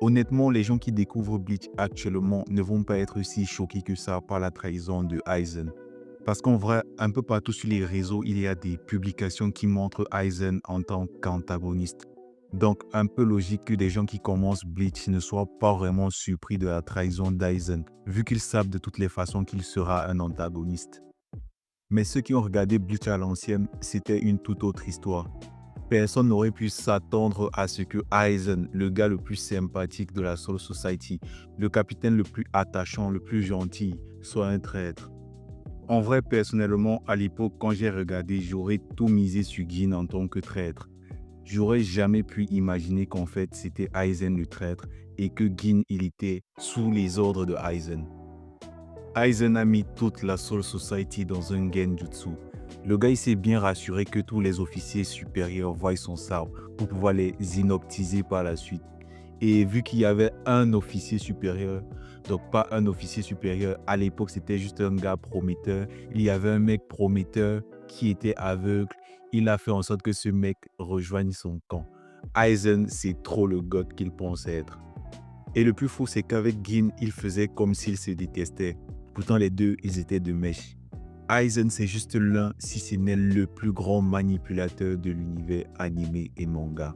Honnêtement, les gens qui découvrent Bleach actuellement ne vont pas être si choqués que ça par la trahison de Aizen. Parce qu'en vrai, un peu partout sur les réseaux, il y a des publications qui montrent Aizen en tant qu'antagoniste. Donc, un peu logique que des gens qui commencent Bleach ne soient pas vraiment surpris de la trahison d'Aizen, vu qu'ils savent de toutes les façons qu'il sera un antagoniste. Mais ceux qui ont regardé Bleach à l'ancienne, c'était une toute autre histoire. Personne n'aurait pu s'attendre à ce que Aizen, le gars le plus sympathique de la Soul Society, le capitaine le plus attachant, le plus gentil, soit un traître. En vrai, personnellement, à l'époque, quand j'ai regardé, j'aurais tout misé sur Gin en tant que traître. J'aurais jamais pu imaginer qu'en fait, c'était Aizen le traître et que Gin, il était sous les ordres de Aizen. Aizen a mis toute la Soul Society dans un genjutsu. Le gars, il s'est bien rassuré que tous les officiers supérieurs voient son sabre pour pouvoir les inoptiser par la suite. Et vu qu'il y avait un officier supérieur, donc pas un officier supérieur, à l'époque c'était juste un gars prometteur, il y avait un mec prometteur qui était aveugle, il a fait en sorte que ce mec rejoigne son camp. Aizen, c'est trop le god qu'il pense être. Et le plus fou, c'est qu'avec Gin, il faisait comme s'ils se détestaient. Pourtant, les deux, ils étaient de mèche. Aizen, c'est juste l'un, si ce n'est le plus grand manipulateur de l'univers animé et manga.